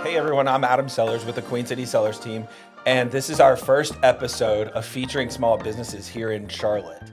Hey everyone, I'm Adam Sellers with the Queen City Sellers team, and this is our first episode of featuring small businesses here in Charlotte.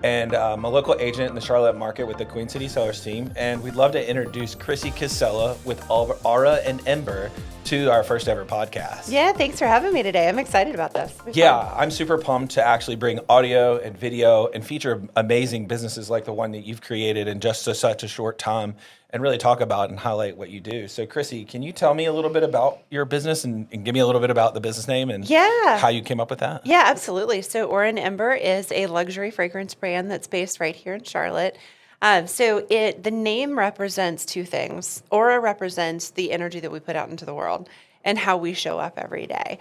And I'm a local agent in the Charlotte market with the Queen City Sellers team, and we'd love to introduce Chrissy Casella with Aura and Ember to our first ever podcast. Yeah, thanks for having me today. I'm excited about this. Yeah, I'm super pumped to actually bring audio and video and feature amazing businesses like the one that you've created in just such a short time and really talk about and highlight what you do. So Chrissy, can you tell me a little bit about your business and give me a little bit about the business name and how you came up with that? Yeah, absolutely. So Aura and Ember is a luxury fragrance brand that's based right here in Charlotte. The name represents two things. Aura represents the energy that we put out into the world and how we show up every day.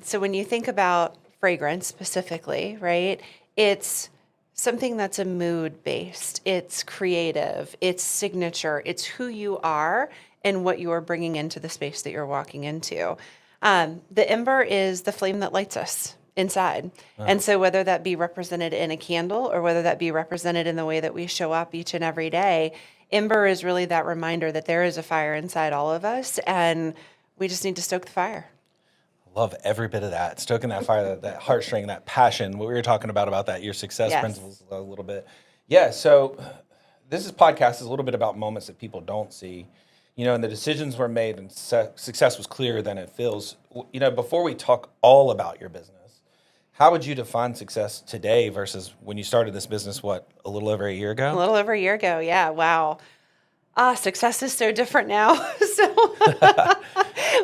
So when you think about fragrance specifically, right, it's something that's a mood-based, it's creative, it's signature, it's who you are and what you are bringing into the space that you're walking into. The ember is the flame that lights us inside. And so whether that be represented in a candle or whether that be represented in the way that we show up each and every day, ember is really that reminder that there is a fire inside all of us and we just need to stoke the fire. Love every bit of that. Stoking that fire, that heartstring, that passion. What we were talking about that, your success principles a little bit. Yeah, so this podcast is a little bit about moments that people don't see. You know, and the decisions were made and success was clearer than it feels. You know, before we talk all about your business, how would you define success today versus when you started this business, a little over a year ago? A little over a year ago, yeah, wow. Success is so different now. So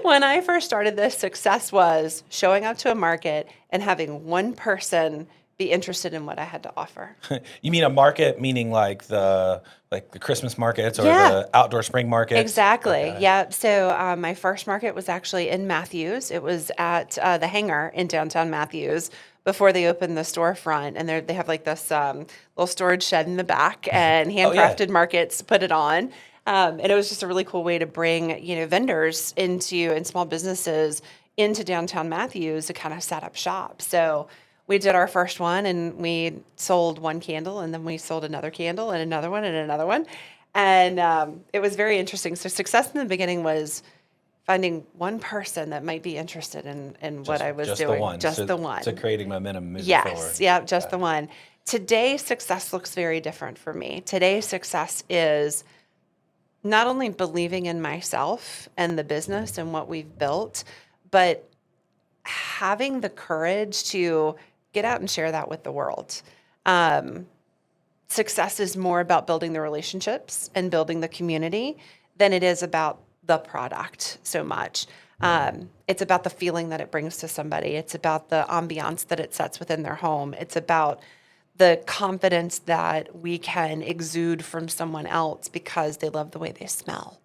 when I first started this, success was showing up to a market and having one person be interested in what I had to offer. You mean a market, meaning like the Christmas markets or the outdoor spring markets? Exactly. Okay. Yeah. So my first market was actually in Matthews. It was at the Hangar in downtown Matthews before they opened the storefront, and they have like this little storage shed in the back, and handcrafted markets put it on. And it was just a really cool way to bring, vendors and small businesses into downtown Matthews to kind of set up shop. So we did our first one and we sold one candle and then we sold another candle and another one and another one. And it was very interesting. So success in the beginning was finding one person that might be interested in what I was doing. Just the one. So creating momentum moving forward. Yes. Yeah, just the one. Today, success looks very different for me. Today, success is not only believing in myself and the business and what we've built, but having the courage to get out and share that with the world. Success is more about building the relationships and building the community than it is about the product so much. It's about the feeling that it brings to somebody. It's about the ambiance that it sets within their home. It's about the confidence that we can exude from someone else because they love the way they smell.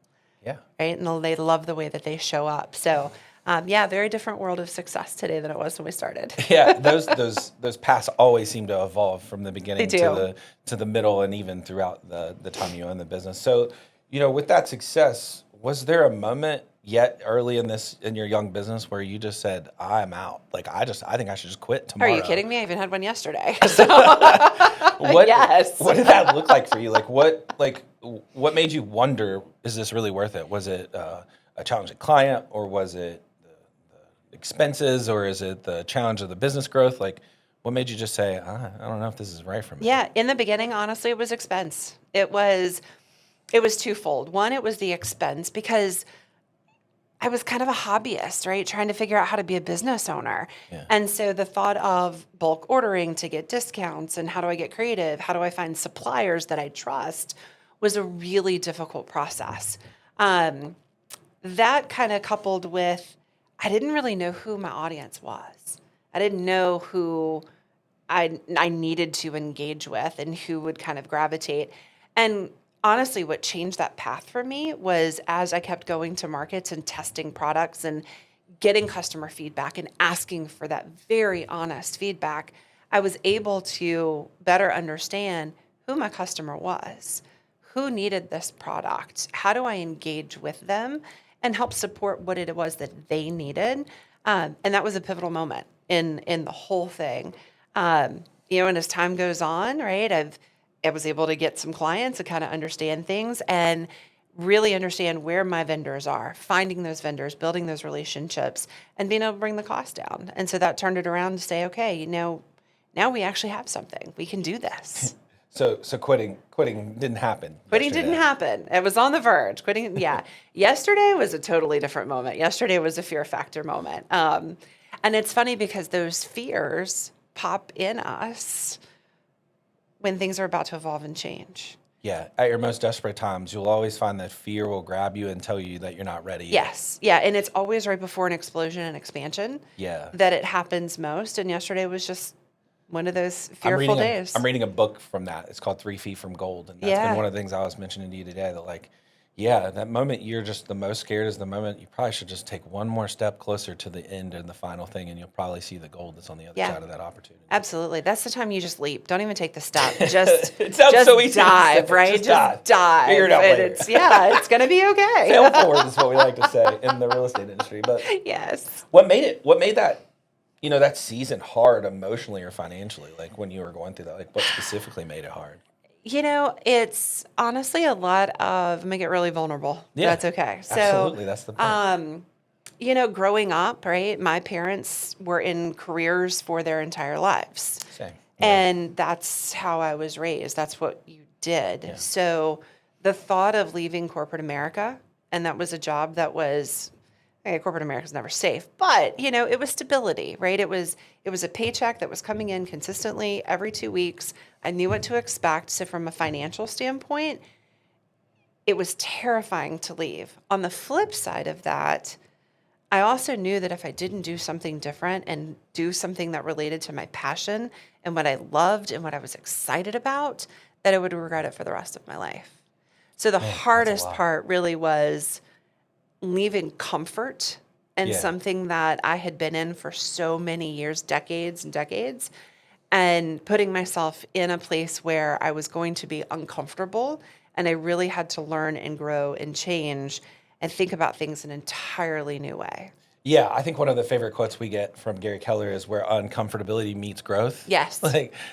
Yeah. Right? And they love the way that they show up. So very different world of success today than it was when we started. Yeah, those paths always seem to evolve from the beginning to the middle and even throughout the time you own the business. So, with that success, was there a moment yet early in your young business where you just said, I'm out? Like, I think I should just quit tomorrow. Are you kidding me? I even had one yesterday. Yes. What did that look like for you? What made you wonder, is this really worth it? Was it a challenging client, or was it the expenses, or is it the challenge of the business growth? Like, what made you just say, I don't know if this is right for me? Yeah, in the beginning, honestly, it was expense. It was twofold. One, it was the expense because I was kind of a hobbyist, right? Trying to figure out how to be a business owner. Yeah. And so the thought of bulk ordering to get discounts and how do I get creative? How do I find suppliers that I trust was a really difficult process. That kind of coupled with, I didn't really know who my audience was. I didn't know who I needed to engage with and who would kind of gravitate. And honestly, what changed that path for me was as I kept going to markets and testing products and getting customer feedback and asking for that very honest feedback, I was able to better understand who my customer was, who needed this product, how do I engage with them and help support what it was that they needed. And that was a pivotal moment in the whole thing. And as time goes on, right, I was able to get some clients to kind of understand things and really understand where my vendors are, finding those vendors, building those relationships, and being able to bring the cost down. And so that turned it around to say, okay, now we actually have something. We can do this. So quitting didn't happen. Quitting didn't happen. It was on the verge. Quitting, yeah. Yesterday was a totally different moment. Yesterday was a fear factor moment. And it's funny because those fears pop in us when things are about to evolve and change. Yeah, at your most desperate times, you'll always find that fear will grab you and tell you that you're not ready yet. Yes. Yeah. And it's always right before an explosion and expansion Yeah. that it happens most. And yesterday was just one of those fearful days. I'm reading a book from that. It's called 3 Feet from Gold. And that's been one of the things I was mentioning to you today that like, yeah, that moment you're just the most scared is the moment you probably should just take one more step closer to the end and the final thing, and you'll probably see the gold that's on the other side of that opportunity. Absolutely. That's the time you just leap. Don't even take the step. Just, it sounds so easy dive, right? Just dive. Figure it out later. It's going to be okay. Fail forward is what we like to say in the real estate industry. But yes. What made that, that season hard emotionally or financially? Like when you were going through that, like what specifically made it hard? It's honestly a lot of, I'm going to get really vulnerable. Yeah, that's okay. So, absolutely. That's the point. Growing up, right, my parents were in careers for their entire lives. Same. And that's how I was raised. That's what you did. Yeah. So the thought of leaving corporate America, and that was a job that was, corporate America's never safe, but it was stability, right? It was a paycheck that was coming in consistently every 2 weeks. I knew what to expect. So from a financial standpoint, it was terrifying to leave. On the flip side of that, I also knew that if I didn't do something different and do something that related to my passion and what I loved and what I was excited about, that I would regret it for the rest of my life. So the hardest part really was leaving comfort and something that I had been in for so many years, decades and decades, and putting myself in a place where I was going to be uncomfortable, and I really had to learn and grow and change and think about things in an entirely new way. Yeah, I think one of the favorite quotes we get from Gary Keller is where uncomfortability meets growth. Yes.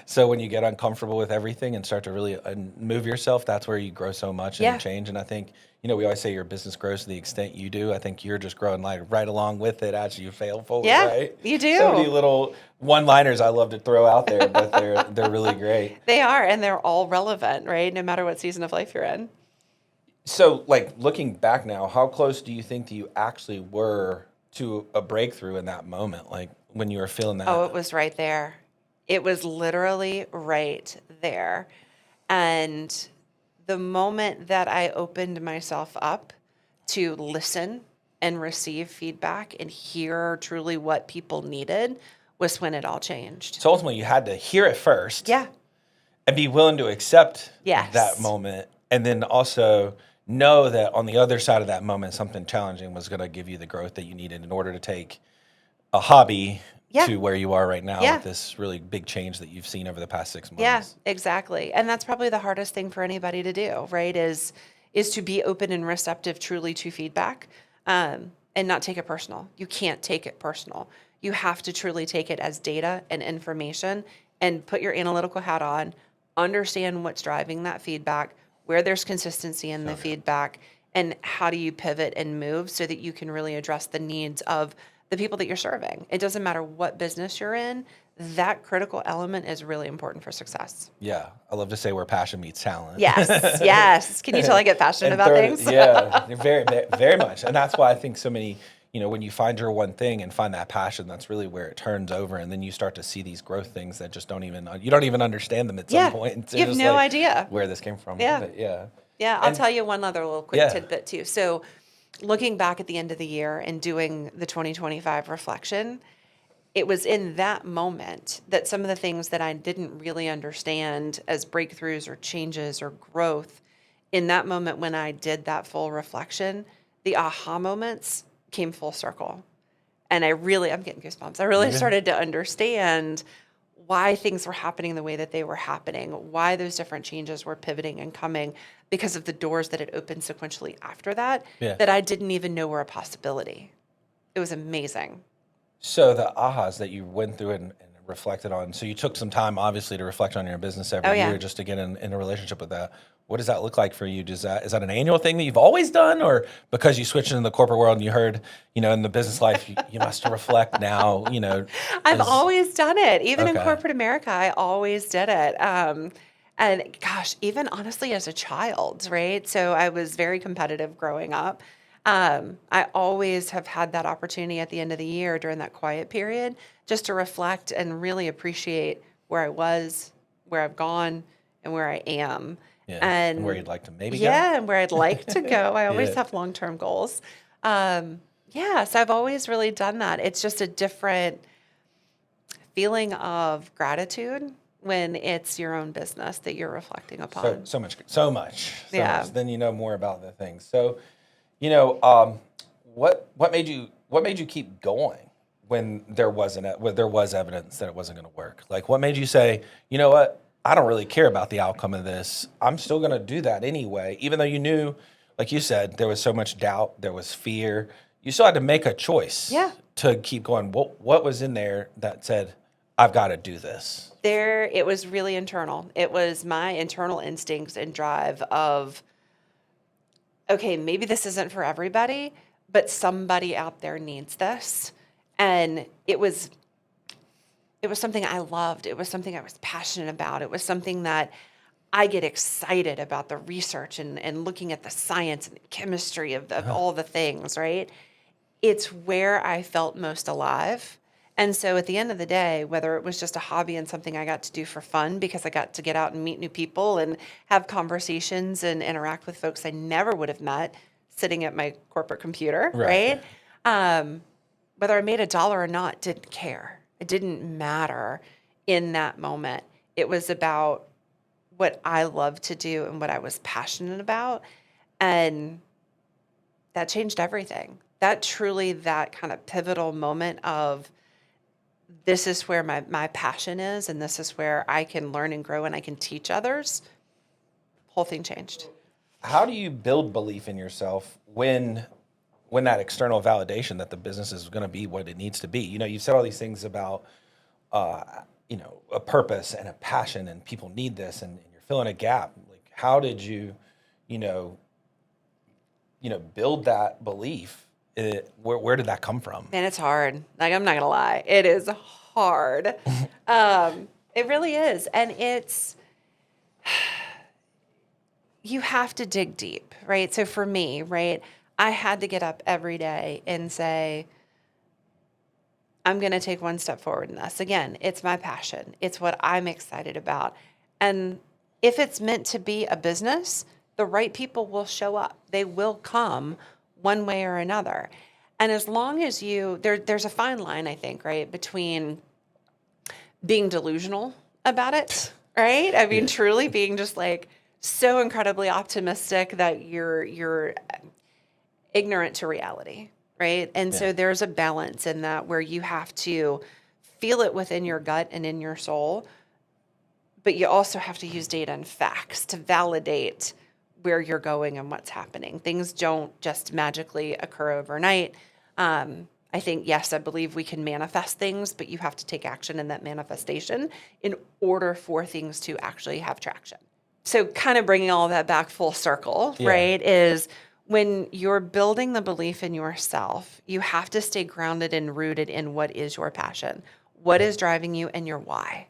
So when you get uncomfortable with everything and start to really move yourself, that's where you grow so much and change. And I think, we always say your business grows to the extent you do. I think you're just growing right along with it as you fail forward, right? You do. So many little one-liners I love to throw out there, but they're really great. They are, and they're all relevant, right? No matter what season of life you're in. So, looking back now, how close do you think that you actually were to a breakthrough in that moment, like when you were feeling that? Oh, it was right there. It was literally right there. And the moment that I opened myself up to listen and receive feedback and hear truly what people needed was when it all changed. So ultimately you had to hear it first. Yeah. And be willing to accept Yes. that moment. And then also know that on the other side of that moment, something challenging was going to give you the growth that you needed in order to take a hobby to where you are right now with this really big change that you've seen over the past 6 months. Yeah, exactly. And that's probably the hardest thing for anybody to do, right? Is to be open and receptive truly to feedback and not take it personal. You can't take it personal. You have to truly take it as data and information and put your analytical hat on, understand what's driving that feedback, where there's consistency in the feedback, and how do you pivot and move so that you can really address the needs of the people that you're serving. It doesn't matter what business you're in, that critical element is really important for success. Yeah. I love to say where passion meets talent. Yes. Can you tell I get passionate about things? Yeah, very, very much. And that's why I think so many, when you find your one thing and find that passion, that's really where it turns over. And then you start to see these growth things that just you don't even understand them at some point. You have no idea where this came from. Yeah. But yeah. Yeah. I'll tell you one other little quick tidbit too. So looking back at the end of the year and doing the 2025 reflection, it was in that moment that some of the things that I didn't really understand as breakthroughs or changes or growth, in that moment when I did that full reflection, the aha moments came full circle. And I'm getting goosebumps. I really started to understand why things were happening the way that they were happening, why those different changes were pivoting and coming because of the doors that had opened sequentially after that, that I didn't even know were a possibility. It was amazing. So the ahas that you went through and reflected on. So you took some time, obviously, to reflect on your business every Oh, yeah. year just to get in a relationship with that. What does that look like for you? Is that an annual thing that you've always done, or because you switched into the corporate world and you heard, in the business life, you must reflect now, I've is always done it. Even in okay. corporate America, I always did it. And gosh, even honestly as a child, right? So I was very competitive growing up. I always have had that opportunity at the end of the year during that quiet period just to reflect and really appreciate where I was, where I've gone, and where I am. Yeah. And where And you'd like to maybe go? yeah, and where I'd like to go. I always Yeah. have long-term goals. Yeah, so I've always really done that. It's just a different feeling of gratitude when it's your own business that you're reflecting So upon. so much, so much, so Yeah. much. Then you know more about the things. So, you know, what made you keep going when there was evidence that it wasn't going to work? Like, what made you say, you know what? I don't really care about the outcome of this. I'm still going to do that anyway, even though you knew, like you said, there was so much doubt, there was fear. You still had to make a choice Yeah. to keep going. What was in there that said, I've got to do this? It was really internal. It was my internal instincts and drive of, okay, maybe this isn't for everybody, but somebody out there needs this. And it was something I loved. It was something I was passionate about. It was something that I get excited about the research and looking at the science and the chemistry of all the things, right? It's where I felt most alive. And so at the end of the day, whether it was just a hobby and something I got to do for fun because I got to get out and meet new people and have conversations and interact with folks I never would have met sitting at my corporate computer, Right. right? Whether I made a dollar or not, didn't care. It didn't matter in that moment. It was about what I love to do and what I was passionate about. And that changed everything. That kind of pivotal moment of this is where my passion is and this is where I can learn and grow and I can teach others. Whole thing changed. How do you build belief in yourself when that external validation that the business is going to be what it needs to be? You've said all these things about a purpose and a passion, and people need this, and you're filling a gap. Like, how did you, you know, build that belief? Where did that come from? Man, it's hard. Like, I'm not gonna lie. It is hard. It really is. And you have to dig deep, right? So for me, right, I had to get up every day and say, I'm going to take one step forward in this. Again, it's my passion. It's what I'm excited about. And if it's meant to be a business, the right people will show up. They will come one way or another. And as long as there's a fine line, I think, right, between being delusional about it, right? I mean, Yeah. truly being just like so incredibly optimistic that you're ignorant to reality, right? And Yeah. so there's a balance in that where you have to feel it within your gut and in your soul, but you also have to use data and facts to validate where you're going and what's happening. Things don't just magically occur overnight. I think, yes, I believe we can manifest things, but you have to take action in that manifestation in order for things to actually have traction. So kind of bringing all of that back full circle, Yeah. right, is when you're building the belief in yourself, you have to stay grounded and rooted in what is your passion, what is driving you, and your why,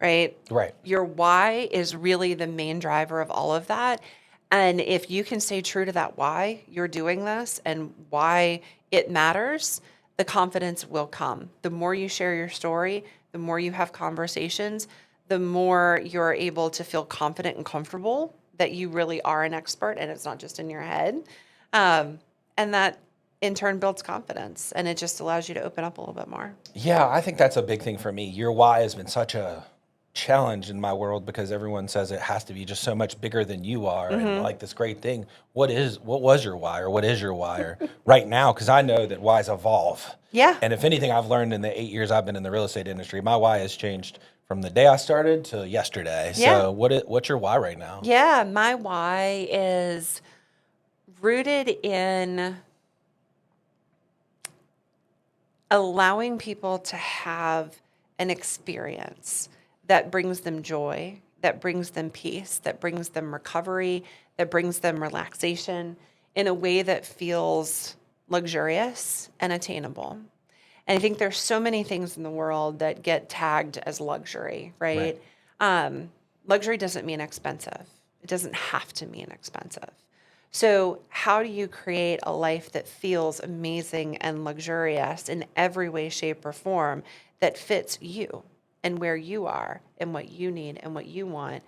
right? Right. Your why is really the main driver of all of that. And if you can stay true to that why you're doing this and why it matters, the confidence will come. The more you share your story, the more you have conversations, the more you're able to feel confident and comfortable that you really are an expert and it's not just in your head. And that in turn builds confidence and it just allows you to open up a little bit more. Yeah, I think that's a big thing for me. Your why has been such a challenge in my world because everyone says it has to be just so much bigger than you are and like this great thing. What was your why, or what is your why, or right now? Because I know that whys evolve. Yeah. And if anything, I've learned in the 8 years I've been in the real estate industry, my why has changed from the day I started to yesterday. Yeah. So what's your why right now? Yeah. My why is rooted in allowing people to have an experience that brings them joy, that brings them peace, that brings them recovery, that brings them relaxation in a way that feels luxurious and attainable. And I think there's so many things in the world that get tagged as luxury, right? Luxury doesn't mean expensive. It doesn't have to mean expensive. So how do you create a life that feels amazing and luxurious in every way, shape, or form that fits you and where you are and what you need and what you want?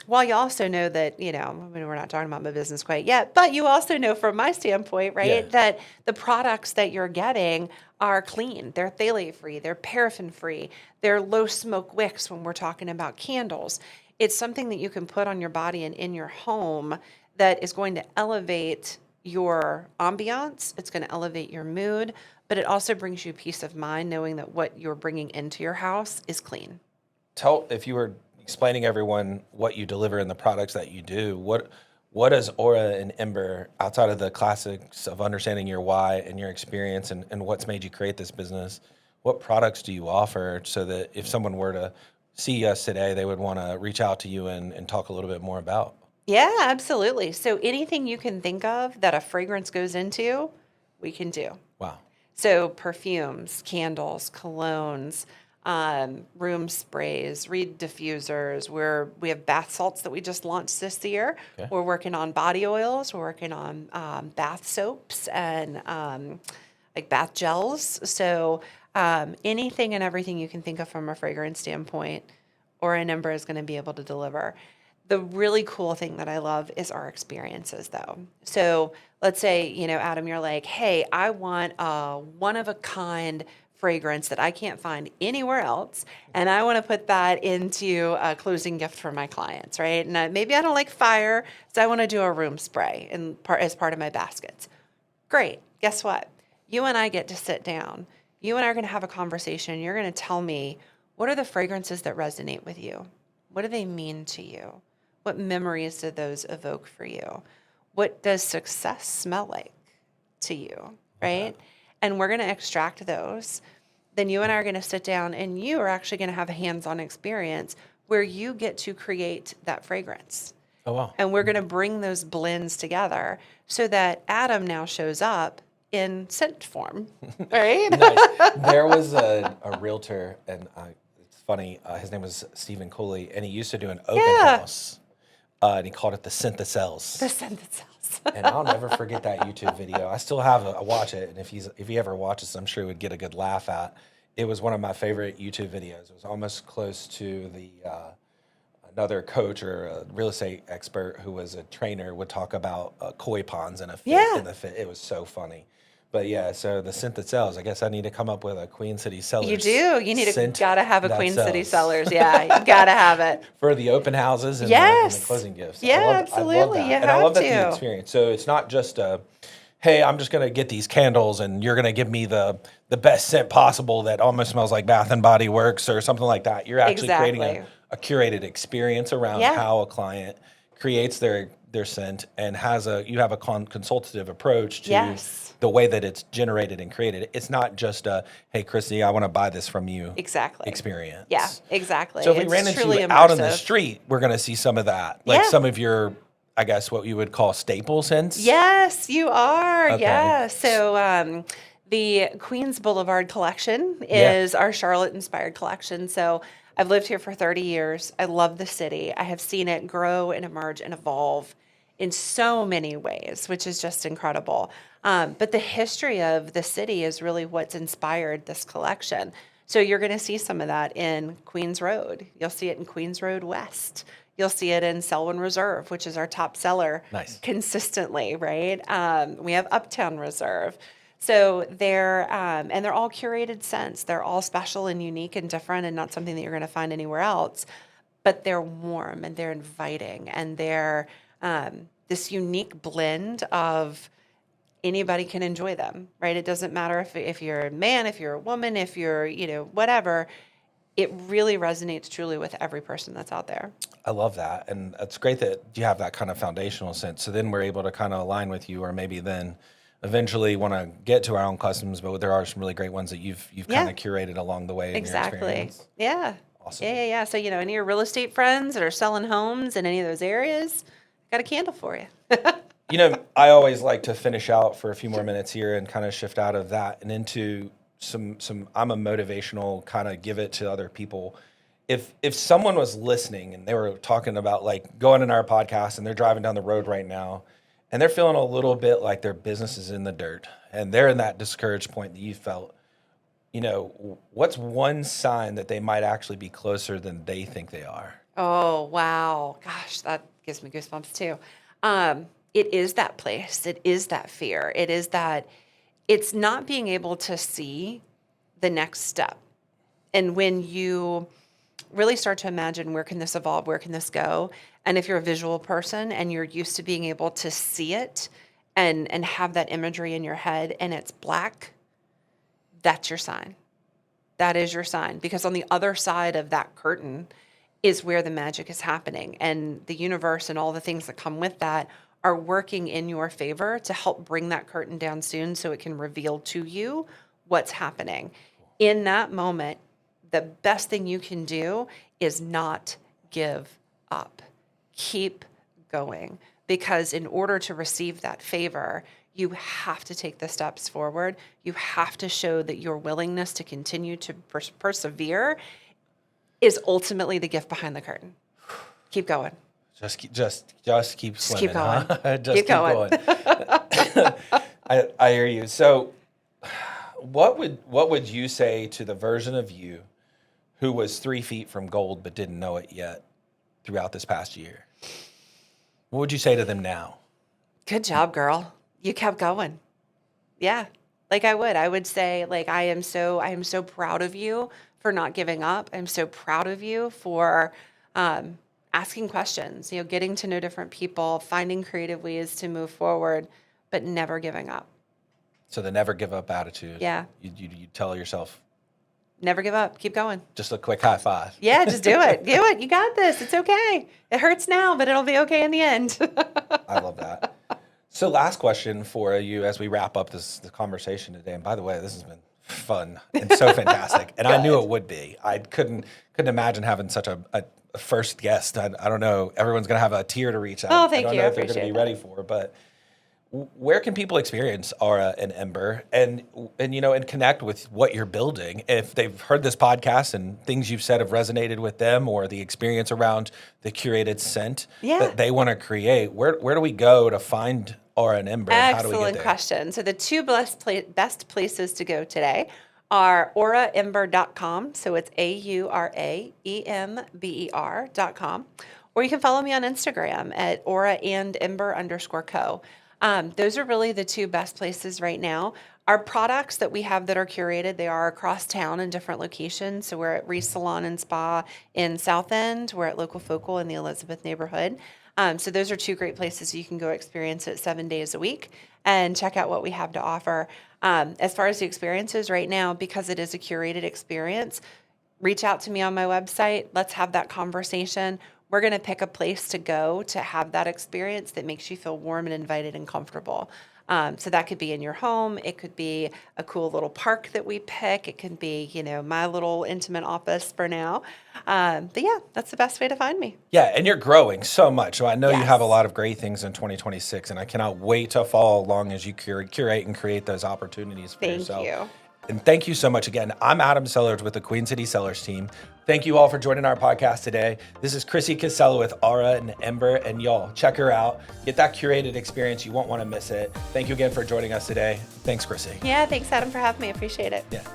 While you also know that, we're not talking about my business quite yet, but you also know from my standpoint, right, that the products that you're getting are clean. They're phthalate-free. They're paraffin-free. They're low-smoke wicks when we're talking about candles. It's something that you can put on your body and in your home that is going to elevate your ambiance. It's going to elevate your mood, but it also brings you peace of mind knowing that what you're bringing into your house is clean. If you were explaining everyone what you deliver and the products that you do, what does Aura and Ember, outside of the classics of understanding your why and your experience and what's made you create this business, what products do you offer so that if someone were to see us today, they would want to reach out to you and talk a little bit more about? Yeah, absolutely. So anything you can think of that a fragrance goes into, we can do. Wow. So perfumes, candles, colognes, room sprays, reed diffusers. We have bath salts that we just launched this year. Okay. We're working on body oils. We're working on bath soaps and like bath gels. So anything and everything you can think of from a fragrance standpoint, Aura and Ember is going to be able to deliver. The really cool thing that I love is our experiences, though. So let's say, Adam, you're like, hey, I want a one-of-a-kind fragrance that I can't find anywhere else, and I want to put that into a closing gift for my clients, right? And maybe I don't like fire, so I want to do a room spray as part of my baskets. Great. Guess what? You and I get to sit down. You and I are going to have a conversation. You're going to tell me, what are the fragrances that resonate with you? What do they mean to you? What memories do those evoke for you? What does success smell like to you, right? And we're going to extract those. Then you and I are going to sit down and you are actually going to have a hands-on experience where you get to create that fragrance. Oh, wow. And we're going to bring those blends together so that Adam now shows up in scent form, right? Nice. There was a realtor, and it's funny, his name was Stephen Cooley, and he used to do an open house. And he called it the Scent That Sells. The Scent That Sells. And I'll never forget that YouTube video. I still have I watch it, and if he ever watches, I'm sure he would get a good laugh at. It was one of my favorite YouTube videos. It was almost close to the another coach or a real estate expert who was a trainer would talk about koi ponds in a fit. In the fit. It was so funny. But yeah, so the Scent That Sells. I guess I need to come up with a Queen City Cellars. You do. You need gotta have a Queen City Cellars. Yeah, you gotta have it for the open houses and, and the closing gifts. Yeah, absolutely. I love that. And I love that the experience. So it's not just hey, I'm just gonna get these candles and you're gonna give me the best scent possible that almost smells like Bath and Body Works or something like that. You're actually creating a curated experience around how a client creates their scent and you have a consultative approach to the way that it's generated and created. It's not just hey, Christy, I want to buy this from you. Experience. Yeah, exactly. So if we ran into you out on the street, we're going to see some of that. Like some of your, I guess, what you would call staple scents. Yes, you are. Okay. Yeah. So the Queens Boulevard collection is our Charlotte-inspired collection. So I've lived here for 30 years. I love the city. I have seen it grow and emerge and evolve in so many ways, which is just incredible. But the history of the city is really what's inspired this collection. So you're going to see some of that in Queens Road. You'll see it in Queens Road West. You'll see it in Selwyn Reserve, which is our top seller consistently, right? We have Uptown Reserve. So they're all curated scents. They're all special and unique and different and not something that you're going to find anywhere else. But they're warm and they're inviting and they're this unique blend of anybody can enjoy them, right? It doesn't matter if you're a man, if you're a woman, if you're, whatever. It really resonates truly with every person that's out there. I love that. And it's great that you have that kind of foundational sense. So then we're able to kind of align with you, or maybe then eventually want to get to our own customs, but there are some really great ones that you've kind of curated along the way in your Exactly. experience. Yeah. Awesome. Yeah. So, any of your real estate friends that are selling homes in any of those areas, got a candle for you. I always like to finish out for a few more minutes here and kind of shift out of that and into some I'm a motivational kind of give it to other people. If someone was listening and they were talking about like going in our podcast and they're driving down the road right now and they're feeling a little bit like their business is in the dirt and they're in that discouraged point that you felt, what's one sign that they might actually be closer than they think they are? Oh, wow. Gosh, that gives me goosebumps too. It is that place. It is that fear. It is that it's not being able to see the next step. And when you really start to imagine where can this evolve, where can this go? And if you're a visual person and you're used to being able to see it and have that imagery in your head and it's black, that's your sign. That is your sign. Because on the other side of that curtain is where the magic is happening. And the universe and all the things that come with that are working in your favor to help bring that curtain down soon so it can reveal to you what's happening. In that moment, the best thing you can do is not give up. Keep going. Because in order to receive that favor, you have to take the steps forward. You have to show that your willingness to continue to persevere is ultimately the gift behind the curtain. Keep going. Just keep swimming. Keep going. Huh? Keep going. I hear you. So what would you say to the version of you who was 3 feet from gold but didn't know it yet throughout this past year? What would you say to them now? Good job, girl. You kept going. Yeah. I would say, I am so proud of you for not giving up. I'm so proud of you for asking questions, getting to know different people, finding creative ways to move forward, but never giving up. So the never give up attitude. Yeah. You tell yourself, never give up. Keep going. just a quick high five. Yeah, just do it. Do it. You got this. It's okay. It hurts now, but it'll be okay in the end. I love that. So last question for you as we wrap up this conversation today. And by the way, this has been fun and so fantastic. And I knew it would be. I couldn't imagine having such a first guest. I don't know. Everyone's going to have a tear to reach out. Oh, thank you. I don't know I if they're going to be appreciate ready for, but where can people experience Aura and Ember and connect with what you're building? If they've heard this podcast and things you've said have resonated with them or the experience around the curated scent that they want to create, where do we go to find Aura and Ember? And how do we get there? Question. So the two best places to go today are auraember.com. So it's AURAEMBER.com. Or you can follow me on Instagram at auraandember_co. Those are really the two best places right now. Our products that we have that are curated, they are across town in different locations. So we're at Reese Salon and Spa in South End. We're at Local Focal in the Elizabeth neighborhood. So those are two great places you can go experience it 7 days a week and check out what we have to offer. As far as the experiences right now, because it is a curated experience, reach out to me on my website. Let's have that conversation. We're going to pick a place to go to have that experience that makes you feel warm and invited and comfortable. So that could be in your home. It could be a cool little park that we pick. It could be, my little intimate office for now. But yeah, that's the best way to find me. Yeah, and you're growing so much. So I know you Yes. have a lot of great things in 2026, and I cannot wait to follow along as you curate and create those opportunities for yourself. Thank you. And thank you so much again. I'm Adam Sellers with the Queen City Sellers team. Thank you all for joining our podcast today. This is Chrissy Casella with Aura and Ember, and y'all check her out. Get that curated experience. You won't want to miss it. Thank you again for joining us today. Thanks, Chrissy. Yeah, thanks, Adam, for having me. I appreciate it. Yeah.